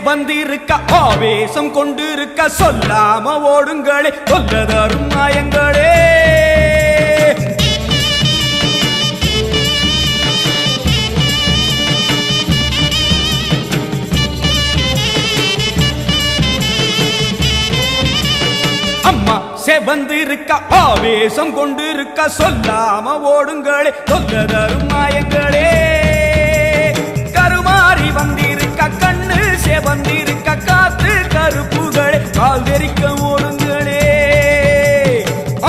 வந்திருக்க ஆவேசம் கொண்டிருக்க சொல்லாம ஓடுங்களே சொல்லதரும் மாயங்களே அம்மா செவந்திருக்க ஆவேசம் கொண்டிருக்க சொல்லாம ஓடுங்களே சொல்லதரும் மாயங்களே கருமாறி வந்திருக்க கண்ணு செவந்திருக்க காத்து கருப்புகளே கால் தெரிக்க ஓடுங்களே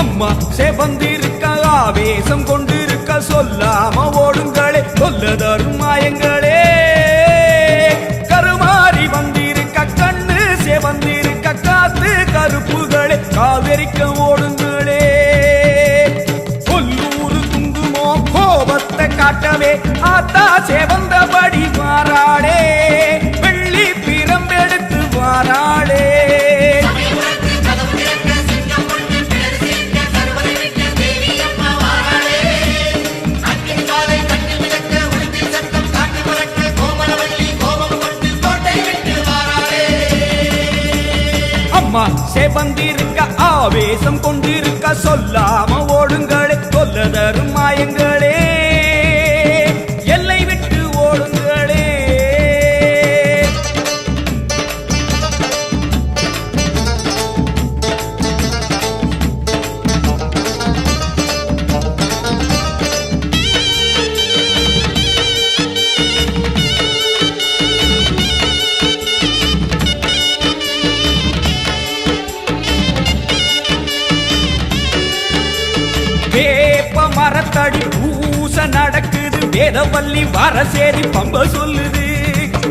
அம்மா செவந்திருக்க ஆவேசம் கொண்டிருக்க சொல்லாம ஓடுங்களே சொல்லதரும் மாயங்களே கருமாறி வந்திருக்க கண்ணு செவந்திருக்க காத்து கருப்புகளே கால் தெரிக்க ஓடுங்களே கொல்லூரு குங்குமோ கோபத்தை காட்டவே ஆத்தா செவந்தபடி மாறாளே வெள்ளி பிரம்பெடுத்து மாறாளே அம்மா செவந்திருக்க ஆவேசம் கொண்டிருக்க சொல்லாம ஓடுங்களே சொல்லதரும் மாயங்களே எல்லை விட்டு ஓடுங்களே வேப்ப மரத்தடி பூச நடக்குது வேதவல்லி வரசேரி பம்ப சொல்லுது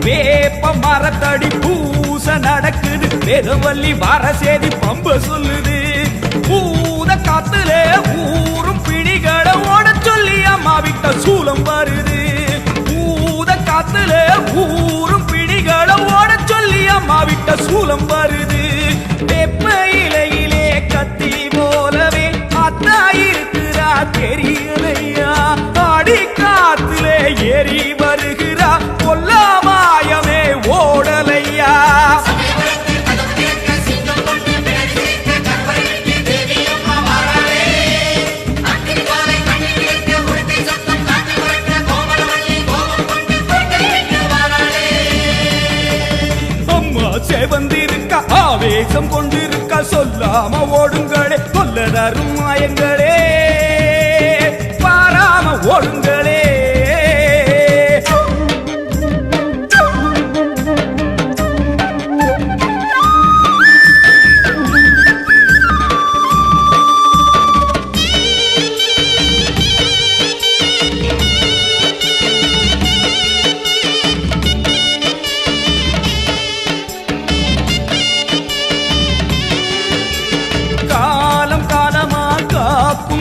வேப்ப மரத்தடி பூச நடக்குது வேதவல்லி வரசேரி பம்ப சொல்லுது பூத காத்துல ஊரும் பிணிகளை ஓட சொல்லி அம்மா விட்ட சூலம் வருது பூத காத்துல ஊரும் பிணிகளை ஓட சொல்லி அம்மா விட்ட சூலம் வருது வேப்ப இலையிலே கத்தி போலவே அத்தா இருக்கிறா தெரியலையா ஆடி காத்திலே ஏறி வருகிறா கொல்லாமாயமே ஓடலையா அம்மா செவந்திருக்க ஆவேசம் கொண்டிருக்க சொல்லாம ஓடுங்களே சொல்லதரும் மாயங்களே பாராம ஓடுங்களே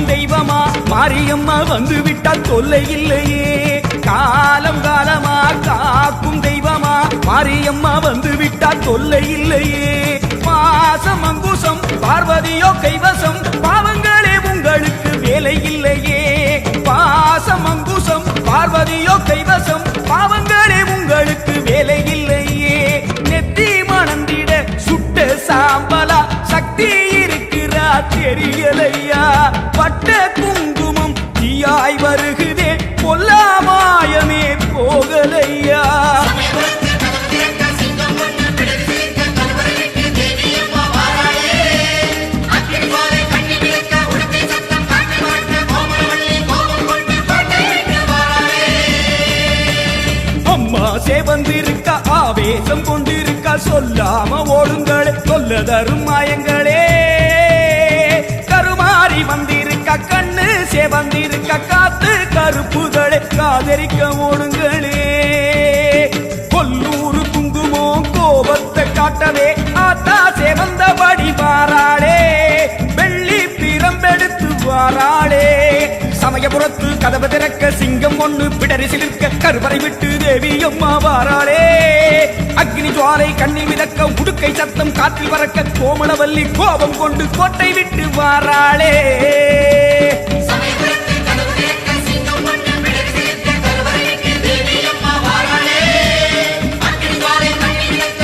தெய்வமா மாரியம்மா வந்து விட்டால் தொல்லை இல்லையே காலம் காலமா காக்கும் தெய்வமா மாரியம்மா வந்து விட்டால் தொல்லை இல்லையே மாசம் அங்குசம் பார்வதியோ கைவசம் பாவங்களே உங்களுக்கு வேலை இல்லையே பாசம் அங்குசம் பார்வதியோ கைவசம் பாவங்களே உங்களுக்கு வேலை இல்லையே நெத்தி மணந்திட சுட்ட சாம்பலா சக்தி இருக்கிறா தெரியலையா பட்ட குங்குமம் தீயாய் வருகுதே பொல்லாமாயமே போகலையா அம்மா செவந்திருக்க ஆவேசம் கொண்டிருக்க சொல்லாம ஓடுங்களே சொல்லதரும் மாயங்களே கருமாறி வந்திருக்க கண்ணு செவந்திருக்க காத்து கருப்புகளே காதரிக்க ஓடுங்களே கொல்லூரு குங்குமோ கோபத்தை காட்டவே ஆத்தா செவந்தபடி மாறாளே வெள்ளி பிரம்பெடுத்து வாராளே சமயபுரத்து கதவு திறக்க சிங்கம் ஒண்ணு பிடரி சிலிர்க்க கருவறை விட்டு தேவி அம்மா வாராளே அக்னி ஜுவாலை கண்ணி மிதக்க உடுக்கை சத்தம் காற்றில் பறக்க கோமளவல்லி கோபம் கொண்டு கோட்டை விட்டு வாராளே கருவறை விட்டு தேவி அம்மா வாராளே அக்னி ஜுவாலை கண்ணி மிதக்க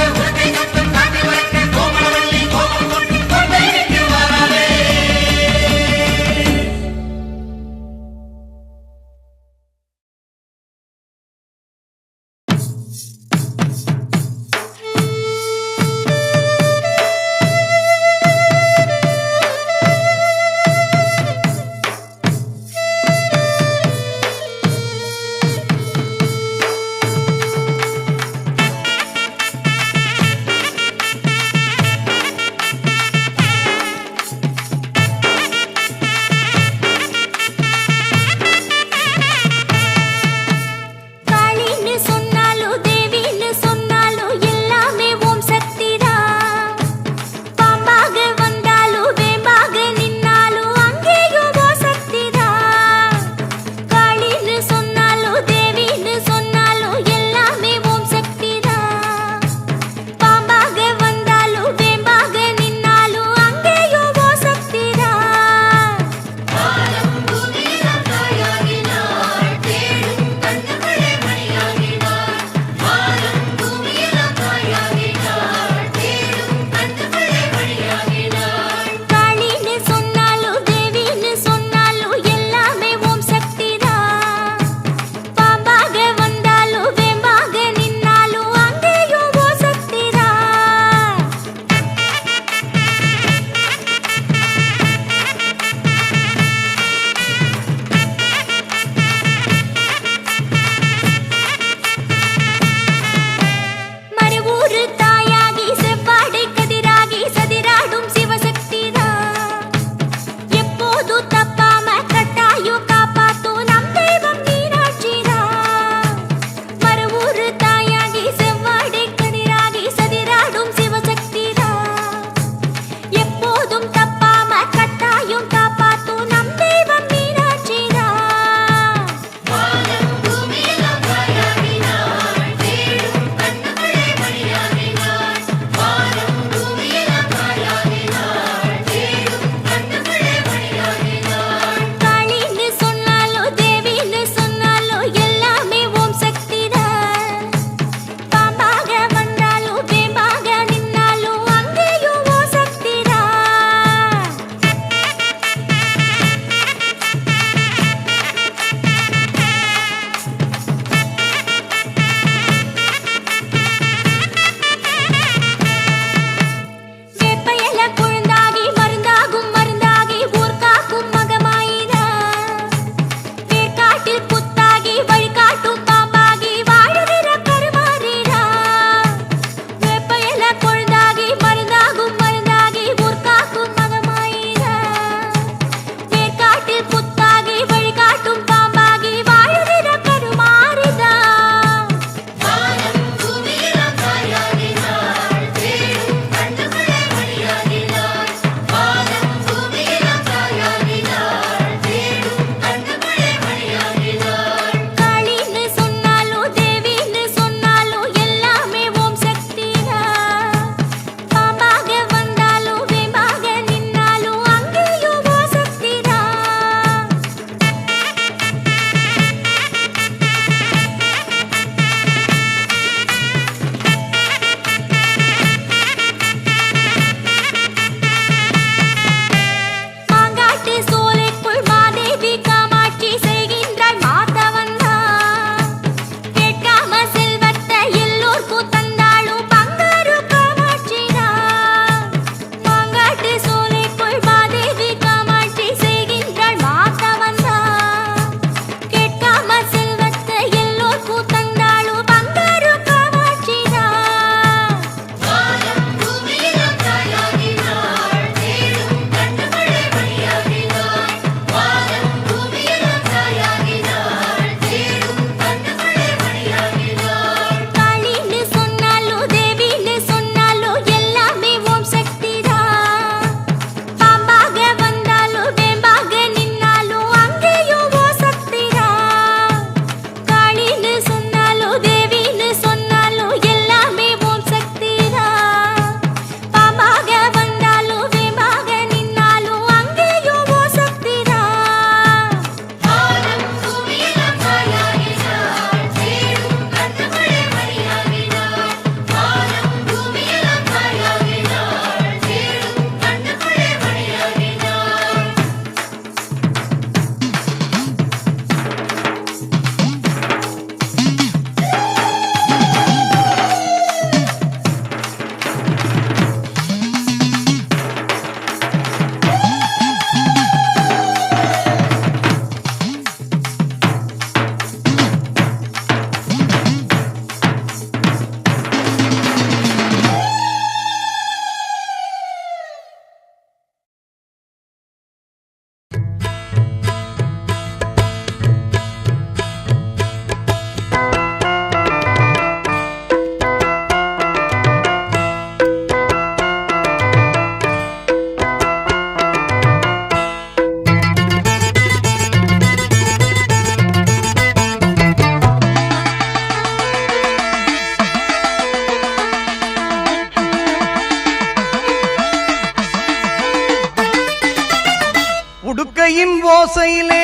உடுக்கையின் ஓசையிலே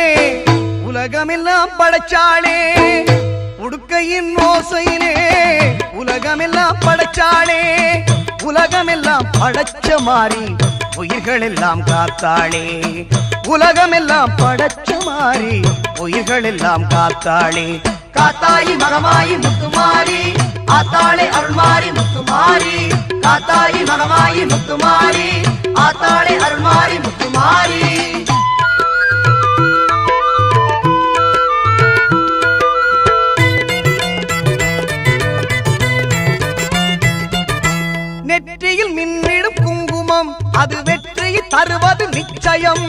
உலகமெல்லாம் படைச்சாளே, உடுக்கையின் ஓசையிலே உலகமெல்லாம் படைச்சாளே, உலகமெல்லாம் படைச்ச மாறி உயிர்கள் எல்லாம் காத்தாளே, உலகமெல்லாம் படைச்ச மாறி உயிர்கள் எல்லாம் காத்தாளே. காத்தாயி மகமாயி முத்துமாரி ஆத்தாளே அருள்மாரி முத்துமாரி, காத்தாயி மகமாயி முத்துமாரி ஆத்தாளே அருள்மாரி முத்துமாரி. நெற்றியில் மின்னிடும் குங்குமம் அது வெற்றியை தருவது நிச்சயம்,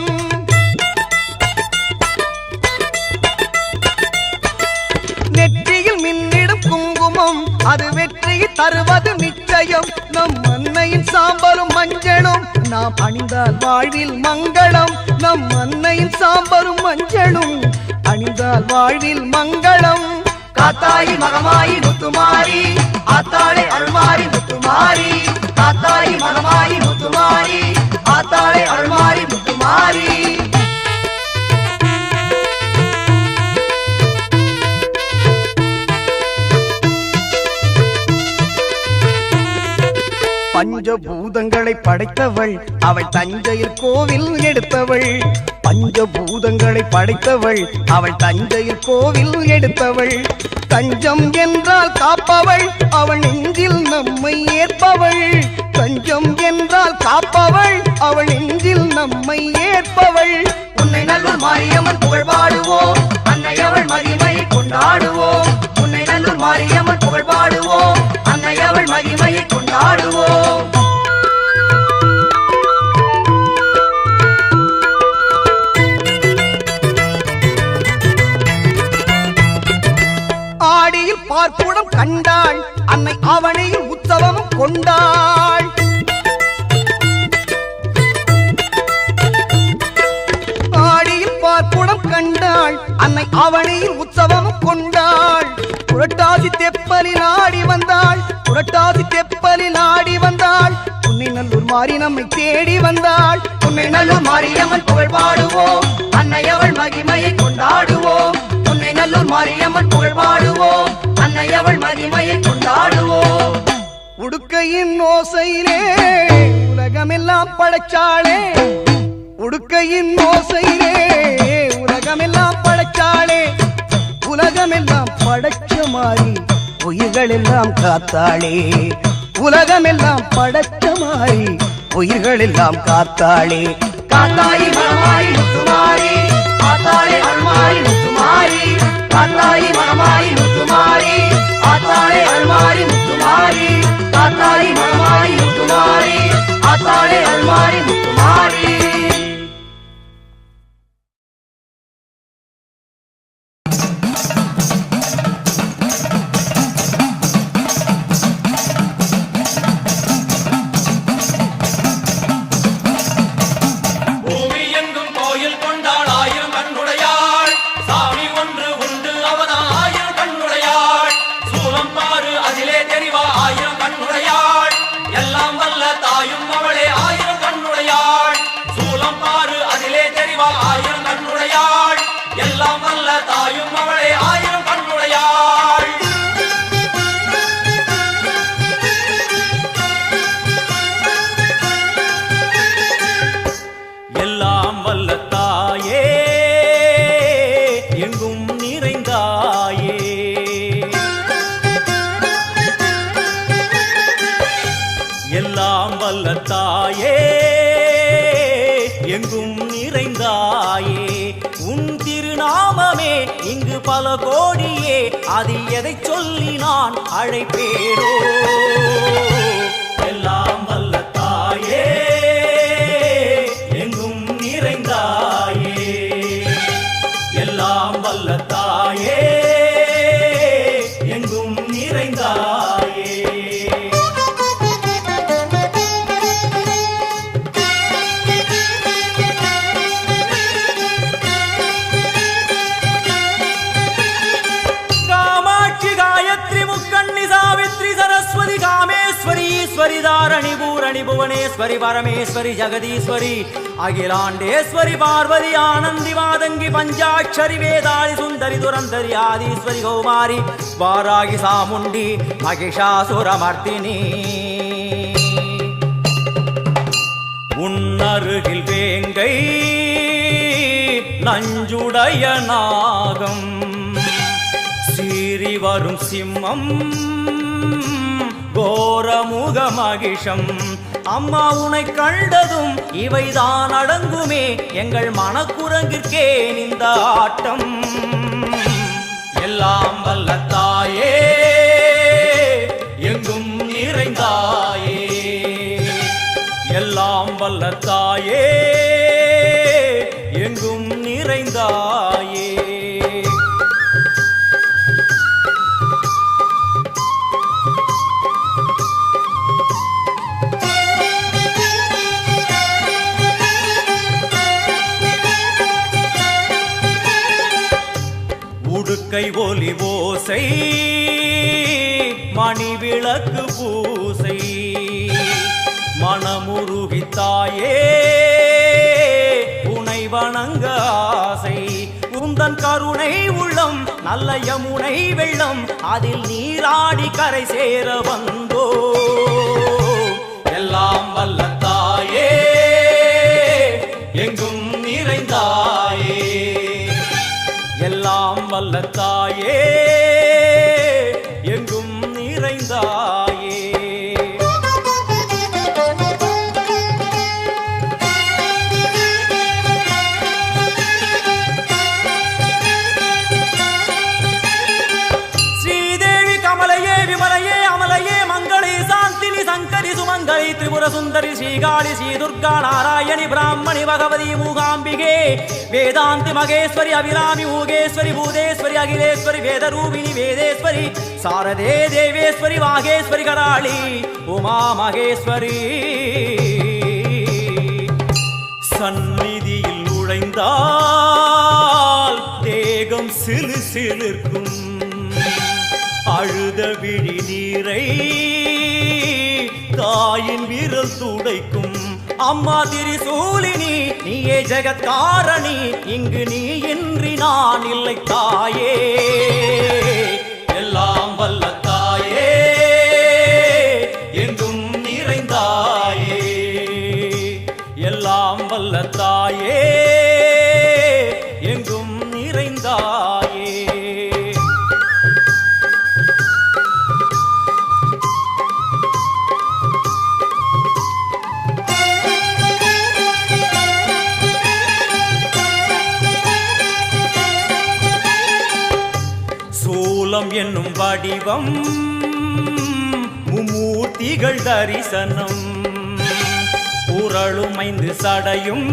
நெற்றியில் மின்னிடும் குங்குமம் அது வெற்றியை தருவது நிச்சயம். நம் அன்னையின் சாம்பலும் மஞ்சளும் நாம் அணிந்தால் வாழ்வில் மங்களம், நம் அன்னையின் சாம்பலும் மஞ்சளும் அணிந்தால் வாழ்வில் மங்களம். காத்தாயி மகமாயி முத்துமாரி ஆத்தாளே அருள்மாரி முத்துமாரி, காத்தாயி மகமாயி முத்துமாரி ஆத்தாளே அருள்மாரி முத்துமாரி. பஞ்சபூதங்களை படைத்தவள் அவள் தஞ்சையில் கோவில் எடுத்தவள், பஞ்சபூதங்களை படைத்தவள் அவள் தஞ்சையில் கோவில் எடுத்தவள். தஞ்சம் என்றால் காப்பவள் அவள் நெஞ்சில் நம்மை ஏற்பவள், தஞ்சம் என்றால் காப்பவள் அவள் நெஞ்சில் நம்மை ஏற்பவள். உன்னை நல்லூர் மாரியம்மன் புகழ் பாடுவோம், அன்னை அவள் மகிமையை கொண்டாடுவோம், உன்னை நல்லூர் மாரியம்மன் புகழ் பாடுவோம், அன்னை அவள் மகிமையை கொண்டாடுவோம். ஆடியில் பார்ப்புடம் கண்டாள் அன்னை அவனையில் உற்சவம் கொண்டாள், ஆடியில் பார்ப்புடம் கண்டாள் அன்னை அவனையில் உற்சவம் கொண்டாள். புரட்டாசி தெப்பலில் ஆடி வந்தாள், புரட்டாசி தெப்பலில் ஆடி வந்தாள், உன்னை நல்லூர் மாறி நம்மை தேடி வந்தாள். உன்னை நல்லூர் மாரியம்மன் புகழ் பாடுவோம், அன்னை அவள் மகிமையை கொண்டாடுவோம், உன்னை நல்லூர் மாரியம்மன் புகழ் பாடுவோம், அன்னை அவள் மகிமையை கொண்டாடுவோம். உடுக்கையின் ஓசையிலே உலகமெல்லாம் படைச்சாளே, உடுக்கையின் ஓசையிலே உலகமெல்லாம் படைச்சாளே, உலகமெல்லாம் படைச்ச மாறி உயிர்கள் எல்லாம் காத்தாளே, உலகமெல்லாம் படைச்ச மாறி உயிர்கள் எல்லாம் காத்தாளே. காத்தாயி மகமாயி முத்துமாரி ஆத்தாளே அருள்மாரி முத்துமாரி, காத்தாயி மகமாயி முத்துமாரி ஆத்தாளே அருள்மாரி முத்துமாரி, காத்தாயி மகமாயி முத்துமாரி ஆத்தாளே அருள்மாரி முத்துமாரி. எல்லாம் வல்ல தாயே எங்கும் நிறைந்தாயே, உன் திருநாமமே இங்கு பல கோடியே, அதில் எதை சொல்லி நான் அழைப்பேனோ. எல்லாம் வல்ல தாயே எங்கும் நிறைந்தாயே, எல்லாம் வல்ல தாயே எங்கும் நிறைந்தாயே. காமாட்சி, காயத்ரி, முக்கண்ணி, சாவித்ரி, சரஸ்வதி, காமேஸ்வரி, ஈஸ்வரி, தாரணி, புவனேஸ்வரி பரமேஸ்வரி ஜெகதீஸ்வரி அகிலாண்டேஸ்வரி பார்வதி ஆனந்தி மாதங்கி பஞ்சாட்சரி வேதாளி சுந்தரி துரந்தரி ஆதீஸ்வரி கௌமாரி வாராகி சாமுண்டி மகிஷாசுரமர்த்தினி உன்னருகில் வேங்கை நஞ்சுடைய நாகம் சீறி வரும் சிம்மம் கோரமுக மகிஷம் அம்மா உனை கண்டதும் இவைதான் அடங்குமே எங்கள் மனக்குரங்கிற்கே இந்த ஆட்டம் எல்லாம் வல்ல தாயே எங்கும் நிறைந்தாயே எல்லாம் வல்ல தாயே எங்கும் நிறைந்தாயே உடுக்கை ஒலி ஓசை மணி விளக்கு பூசை மனமுருகித்தாயே உனை வணங்க ஆசை உந்தன் கருணை உள்ளம் நல்ல யமுனை வெள்ளம் அதில் நீராடி கரை சேர வந்தோ எல்லாம் வல்ல தாயே எங்கும் நிறைந்தாயே எல்லாம் வல்ல தாயே எங்கும் நிறைந்தாயே ஸ்ரீதேவி கமலையே விமலையே அமலையே மங்களே சாந்தினி சங்கரி சுமங்கலி திரிபுர சுந்தரி ஸ்ரீகாளி ஸ்ரீ துர்கா நாராயணி பிராமணி பகவதி மூகாம்பிகே வேதாந்தி மகேஸ்வரி அபிராமி மூகேஸ்வரி பூதேஸ்வரி அகிலேஸ்வரி வேதரூபிணி வேதேஸ்வரி சாரதே தேவேஸ்வரி வாகேஸ்வரி கராளி உமா மகேஸ்வரி சந்நிதியில் நுழைந்தால் தேகம் சிலு சிலிர்க்கும் அழுத விழி நீரை தாயின் விரல் துடைக்கும் அம்மா திரிசூலினி நீயே ஜெகத்காரணி இங்கு நீ இன்றி நான் இல்லை தாயே எல்லாம் வல்ல தாயே எங்கும் நிறைந்தாயே எல்லாம் வல்ல தாயே எங்கும் நிறைந்தாயே என்னும் வடிவம் மும்மூர்த்திகள் தரிசனம் புரளும் 5 சடையும்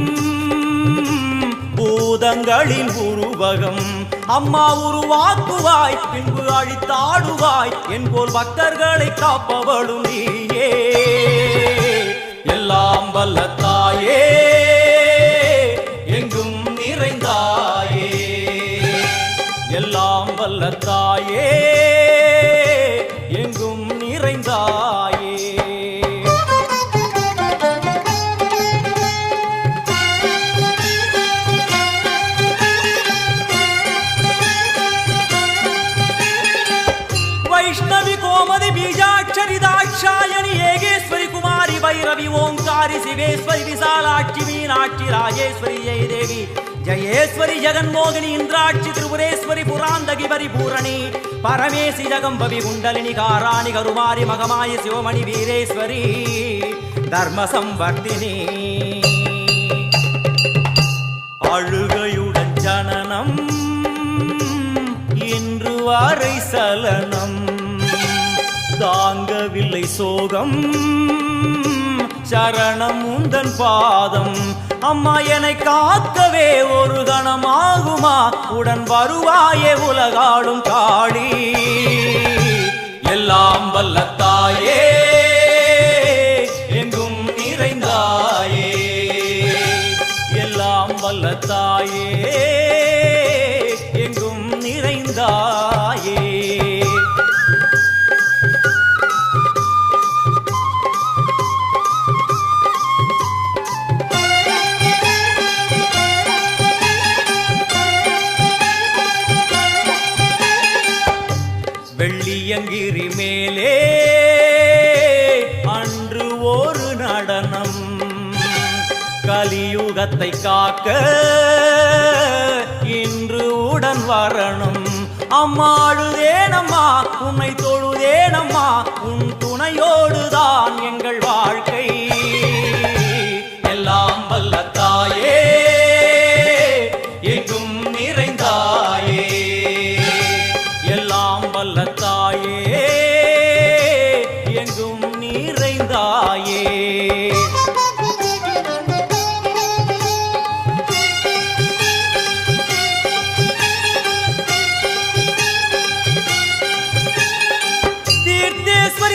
பூதங்களின் உருவகம் அம்மா உருவாக்குவாய் பின்பு அழித்தாடுவாய் என்போல் பக்தர்களை காப்பவளும் நீயே எல்லாம் வல்ல தாயே எங்கும் நிறைந்தாயே எல்லாம் வல்ல தாயே எங்கும் நிறைந்தாயே வைஷ்ணவி கோமதி பீஜாட்சரி தாட்சாயணி ஏகேஸ்வரி குமாரி வைரவி ஓங்காரி சிவேஸ்வரி விசாலாட்சி மீனாட்சி ராஜேஸ்வரி ஜெயதேவி जयेश्वरी जगन्मोहिनी इंद्राक्षी त्रिपुरेश्वरी पुरांदगी परिपूरणी परमेशि जगंबवि कुंडलिनी काराणि करुमारी मगमायि शिवमणि वीरेश्वरी धर्म संवर्धिनी அழுகையுடன் ஜனனம் இன்று வரை சலனம் தாங்கவில்லை சோகம் சரணம் உந்தன் பாதம் அம்மா என்னை காக்கவே ஒரு கணமாகுமா உடன் வருவாயே உலகாடும் காளி எல்லாம் வல்ல தாயே எங்கும் நிறைந்தாயே எல்லாம் வல்ல தாயே எங்கும் நிறைந்தாயே கலியுகத்தை காக்க இன்று உடன் வரணும். அம்மா அழுதேனம்மா உன்னை தொழுதேனம்மா உன் துணையோடுதான் எங்கள் வாழ்க்கை. எல்லாம் வல்ல தாயே எங்கும் நிறைந்தாயே, எல்லாம் வல்ல தாயே எங்கும் நிறைந்தாயே.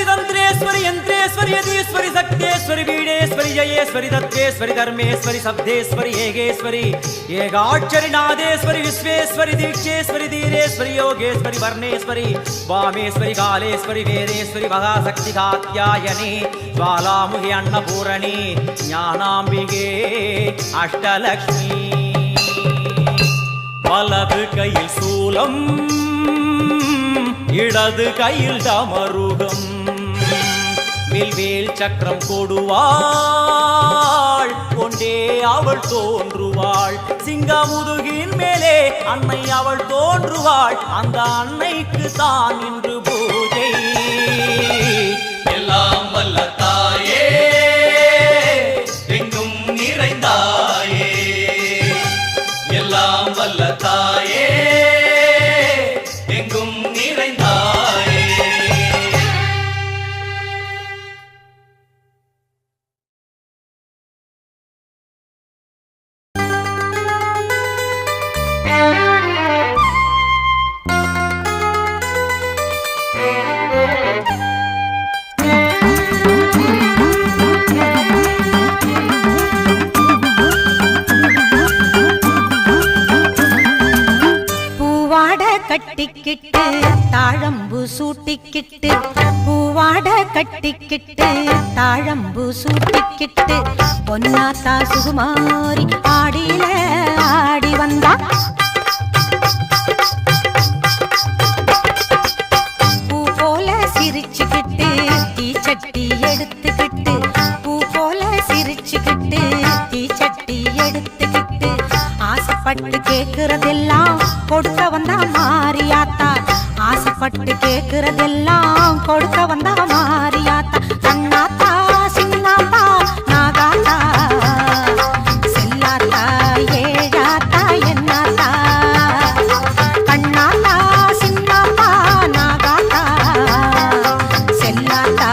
तंत्रेश्वरी यंत्रेश्वरी यदीश्वरी शक्तेश्वरी बीडेश्वरी जयेश्वरी दत्तेश्वरी धर्मेश्वरी शब्देश्वरी येगेश्वरी येगाक्षरी नादेश्वरी विश्वेश्वरी दीक्षेश्वरी धीरेश्वरी योगेश्वरी वर्णेश्वरी वामेश्वरी कालेश्वरी वेदेश्वरी महाशक्ति कात्यायनी ज्वालामुखी अन्नपूरणी ज्ञानाम्बिके अष्टलक्ष्मी. वलது கையில் சூலம் இடது கையில் டமருகம், வில்வேல் சக்கரம் கொடுவாள் கொண்டே அவள் தோன்றுவாள். சிங்கமுதுகின் மேலே அன்னை அவள் தோன்றுவாள், அந்த அன்னைக்கு தான் இன்று பூஜை. எல்லாம் வல்ல தாயே எங்கும் நிறைந்தாயே, எல்லாம் வல்ல தாயே எங்கும் நிறைந்தாயே. கட்டிக்கிட்டு தாழம்பு சூட்டிக்கிட்டு, பூவாட கட்டிக்கிட்டு தாழம்பு சூட்டிக்கிட்டு, பொன்னாத்தா சுகுமாரி ஆடியில ஆடி வந்தா. பூ போல சிரிச்சுக்கிட்டு தீச்சட்டி எடுத்துக்கிட்டு, பூ போல சிரிச்சுக்கிட்டு தீச்சட்டி எடுத்துக்கிட்டு, ஆசைப்பட்டு கேக்குறதெல்லாம் கொடுக்க வந்தா மாரியாத்தா, ஆசைப்பட்டு கேக்குறதெல்லாம் கொடுக்க வந்தா மாரியாத்தா. கண்ணாத்தா சின்னாத்தா நாகாத்தா செல்லாத்தா ஏழாத்தா என்னாத்தா, கண்ணாத்தா சின்னாத்தா நாகாத்தா செல்லாத்தா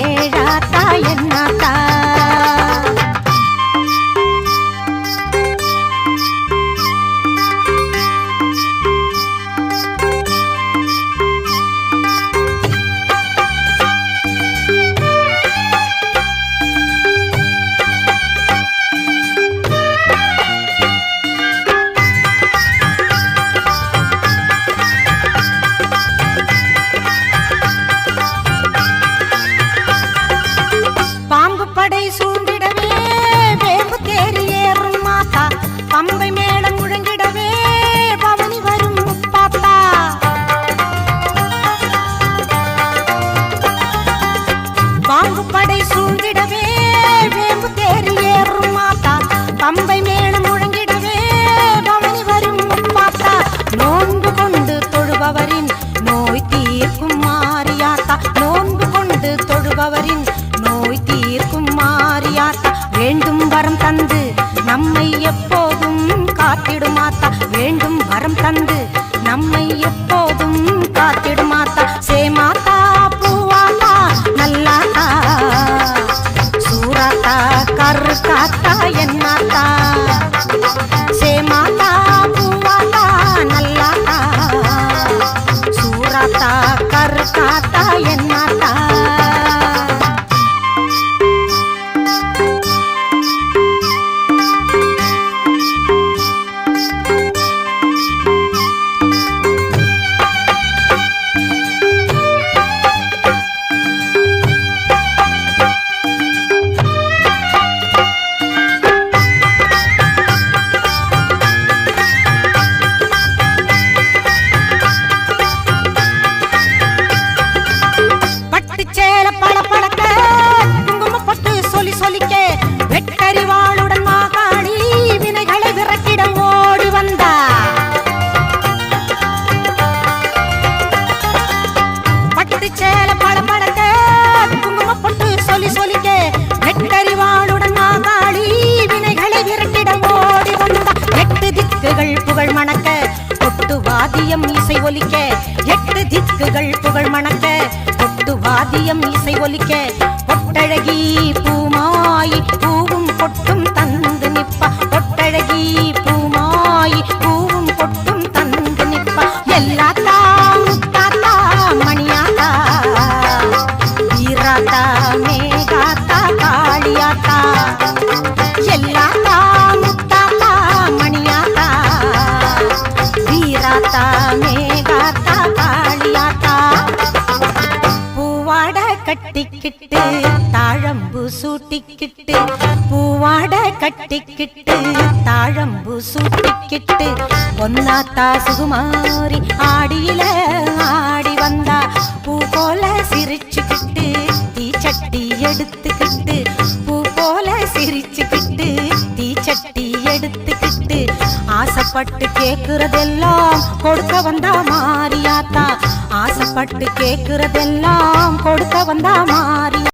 ஏழாத்தா என்னாத்தா. சொலிக்க வெட்டறிவாளுடன் மாக கொட்டு வாதியம் இசை ஒலிக்க 8 திக்குகள் புகழ் மணக்க கொட்டு வாதியம் இசை ஒலிக்க பொட்டழகி பூமாயி பூவும் பொட்டும் தந்து நிப்பா பொட்டழகி பூமாயி பூவும் பொட்டும் தந்து நிப்பா எல்லாத்தா முத்தாத்தா மணியாத்தா வீராத்தா மேகாத்தா காளியாத்தா எல்லாத்தா முத்தாத்தா மணியாத்தா வீராத்தா மேகாத்தா காளியாத்தா பூவாட கட்டிக்கிட்டு தாழம்பு சூட்டிக்கிட்டு பூவாட கட்டிக்கிட்டு தாழம்பு சூட்டிக்கிட்டு பொன்னாத்தா சுகுமாரி ஆடியில ஆடி வந்தா பூ போல சிரிச்சுக்கிட்டு தீச்சட்டி எடுத்துக்கிட்டு பூ போல சிரிச்சுக்கிட்டு தீச்சட்டி எடுத்துக்கிட்டு ஆசைப்பட்டு கேக்குறதெல்லாம் கொடுக்க வந்தா மாரியாத்தா ஆசைப்பட்டு கேக்குறதெல்லாம் கொடுக்க வந்தா மாரியா